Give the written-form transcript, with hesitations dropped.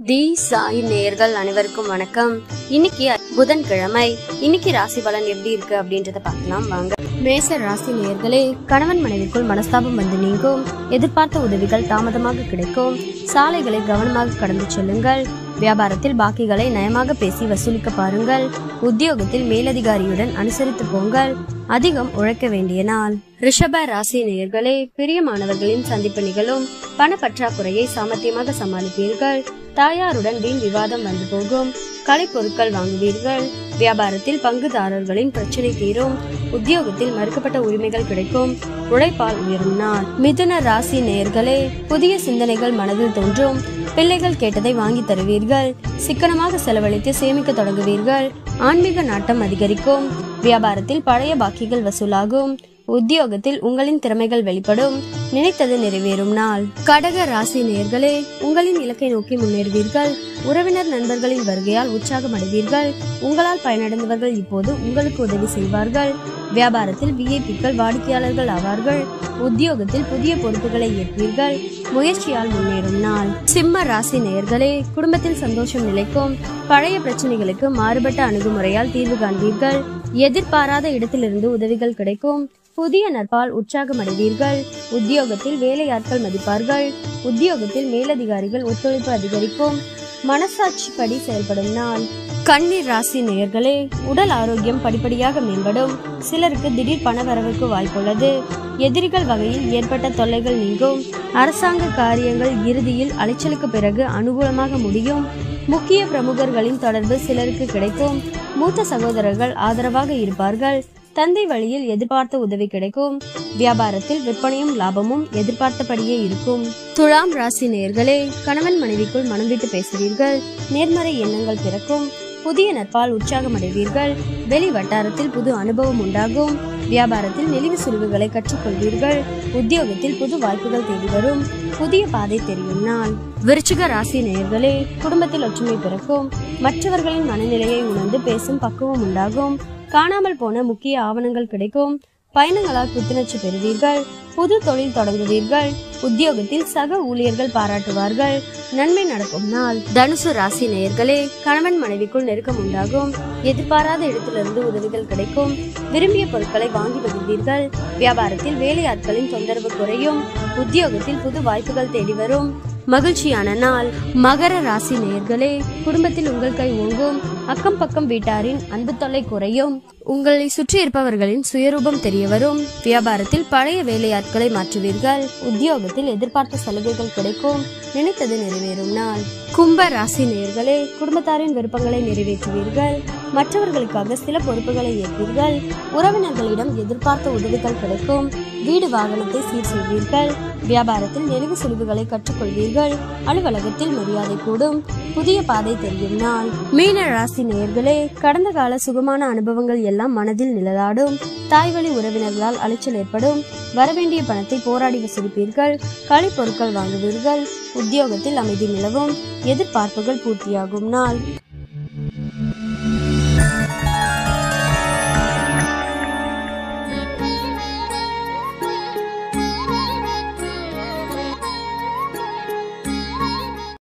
தி சாய் நேயர்கள் அனைவருக்கும் வணக்கம். இன்னைக்கு புதன்கிழமை. இன்னைக்கு ராசி பலன் எப்படி இருக்கு அப்படின்றத பார்க்கலாம் வாங்க. மேச ராசி நேயர்களே, கணவன் மனைவிக்குள் மனஸ்தாபம் வந்து நீங்கும். எதிர்பார்த்த உதவிகள் தாமதமாக கிடைக்கும். சாலைகளை கவனமாக கடந்து செல்லுங்கள். வியாபாரத்தில் பாக்கிகளை நயமாக பேசி வசூலிக்க பாருங்கள். உத்தியோகத்தில் மேலதிகாரியுடன் அனுசரித்து போங்கள். அதிகம் உழைக்க வேண்டிய நாள். ரிஷப ராசி நேயர்களே, பிரியமானவர்களின் சந்திப்பு நிகழும். பண பற்றாக்குறையை சாமர்த்தியமாக சமாளிப்பீர்கள். தாயாருடன் வீண் விவாதம் வந்து போகும். கலைப்பொருட்கள் வாங்குவீர்கள். வியாபாரத்தில் பங்குதாரர்களின் பிரச்சனை தீரும். உத்தியோகத்தில் மறுக்கப்பட்ட உரிமைகள் கிடைக்கும். உழைப்பால் உயரும் நாள். மிதுன ராசி நேயர்களே, புதிய சிந்தனைகள் மனதில் தோன்றும். பிள்ளைகள் கேட்டதை வாங்கி தருவீர்கள். சிக்கனமாக செலவழித்து சேமிக்க தொடங்குவீர்கள். ஆன்மீக நாட்டம் அதிகரிக்கும். வியாபாரத்தில் பழைய பாக்கிகள் வசூலாகும். உத்தியோகத்தில் உங்களின் திறமைகள் வெளிப்படும். நினைத்தது நிறைவேறும் நாள். கடக ராசி நேயர்களே, உங்களின் இலக்கை நோக்கி முன்னேறுவீர்கள். உறவினர் நண்பர்களின் வருகையால் உற்சாகம் அடைவீர்கள். உங்களால் பயனடைந்தவர்கள் இப்போது உங்களுக்கு உதவி செய்வார்கள். வியாபாரத்தில் விஐபிக்கள் வாடிக்கையாளர்கள் ஆவார்கள். உத்தியோகத்தில் புதிய பொறுப்புகளை ஏற்பீர்கள். முயற்சியால் முன்னேறும் நாள். சிம்ம ராசி நேயர்களே, குடும்பத்தில் சந்தோஷம் நிலைக்கும். பழைய பிரச்சனைகளுக்கு மாறுபட்ட அணுகுமுறையால் தீர்வு காண்பீர்கள். எதிர்பாராத இடத்திலிருந்து உதவிகள் கிடைக்கும். புதிய நட்பால் உற்சாகம் அடைவீர்கள். உத்தியோகத்தில் வேலையாட்கள் மதிப்பார்கள். உத்தியோகத்தில் மேலதிகாரிகள் ஒத்துழைப்பு அதிகரிக்கும். மனசாட்சிப்படி செயல்படும் நாள். கன்னி ராசி நேயர்களே, உடல் ஆரோக்கியம் படிப்படியாக மேம்படும். சிலருக்கு திடீர் பண வரவுக்கு வாய்ப்புள்ளது. எதிரிகள் வகையில் ஏற்பட்ட தொல்லைகள் நீங்கும். அரசாங்க காரியங்கள் இறுதியில் அலைச்சலுக்கு பிறகு அனுகூலமாக முடியும். முக்கிய பிரமுகர்களின் தொடர்பு சிலருக்கு கிடைக்கும். மூத்த சகோதரர்கள் ஆதரவாக இருப்பார்கள். தந்தை வழியில் எதிர்பார்த்த உதவி கிடைக்கும். வியாபாரத்தில் விற்பனையும் லாபமும் எதிர்பார்த்தபடியே இருக்கும். துலாம் ராசி நேயர்களே, கணவன் மனைவிக்குள் மனம் விட்டு பேசுவீர்கள். நேர்மறை எண்ணங்கள் பிறக்கும். புதிய நட்பால் உற்சாகம் அடைவீர்கள். வெளி வட்டாரத்தில் புது அனுபவம் உண்டாகும். வியாபாரத்தில் நெளிவு சுழிவுகளை கற்றுக்கொள்வீர்கள். உத்தியோகத்தில் புது வாய்ப்புகள் தேடி வரும். புதிய பாதை தெரியும் நாள். விருச்சிக ராசி நேயர்களே, குடும்பத்தில் ஒற்றுமை பிறக்கும். மற்றவர்களின் மனநிலையை உணர்ந்து பேசும் பக்குவம் உண்டாகும். காணாமல் போன முக்கிய ஆவணங்கள் கிடைக்கும். பயணங்களால் புத்துணர்ச்சி பெறுவீர்கள். புது தொழில் தொடங்குவீர்கள். உத்தியோகத்தில் சக ஊழியர்கள் பாராட்டுவார்கள். நன்மை நடக்கும் நாள். தனுசு ராசி நேயர்களே, கணவன் மனைவிக்குள் நெருக்கம் உண்டாகும். எதிர்பாராத இடத்திலிருந்து உதவிகள் கிடைக்கும். விரும்பிய பொருட்களை வாங்கி மகிழ்வீர்கள். வியாபாரத்தில் வேலையாட்களின் தொந்தரவு குறையும். உத்தியோகத்தில் புது வாய்ப்புகள் தேடி வரும். மகிழ்ச்சியான நாள். மகர ராசி நேயர்களே, குடும்பத்தில் உங்கள் கை ஓங்கும். அக்கம் பக்கம் வீட்டாரின் அன்பு தொல்லை குறையும். உங்களை சுற்றி இருப்பவர்களின் சுயரூபம் தெரிய வரும். வியாபாரத்தில் பழைய வேலையாட்களை மாற்றுவீர்கள். உத்தியோகத்தில் எதிர்பார்த்த சலுகைகள் கிடைக்கும். நினைத்தது நிறைவேறும் நாள். கும்ப ராசி நேயர்களே, குடும்பத்தாரின் விருப்பங்களை நிறைவேற்றுவீர்கள். மற்றவர்களுக்காக சில பொறுப்புகளை ஏற்பீர்கள். உறவினர்களிடம் எதிர்பார்த்த உதவிகள் கிடைக்கும். வீடு வாகனத்தை சீர் செய்வீர்கள். வியாபாரத்தில் நெளிவு சுழிவுகளை கற்றுக்கொள்வீர்கள். அலுவலகத்தில் மரியாதை கூடும். புதிய பாதை தெரியும் நாள். மீன ராசி நேயர்களே, கடந்த கால சுகமான அனுபவங்கள் எல்லாம் மனதில் நிழலாடும். தாய்வழி உறவினர்களால் அலைச்சல் ஏற்படும். வரவேண்டிய பணத்தை போராடி வசூலிப்பீர்கள். கலை பொருட்கள் வாங்குவீர்கள். உத்தியோகத்தில் அமைதி நிலவும். எதிர்பார்ப்புகள் பூர்த்தியாகும் நாள்.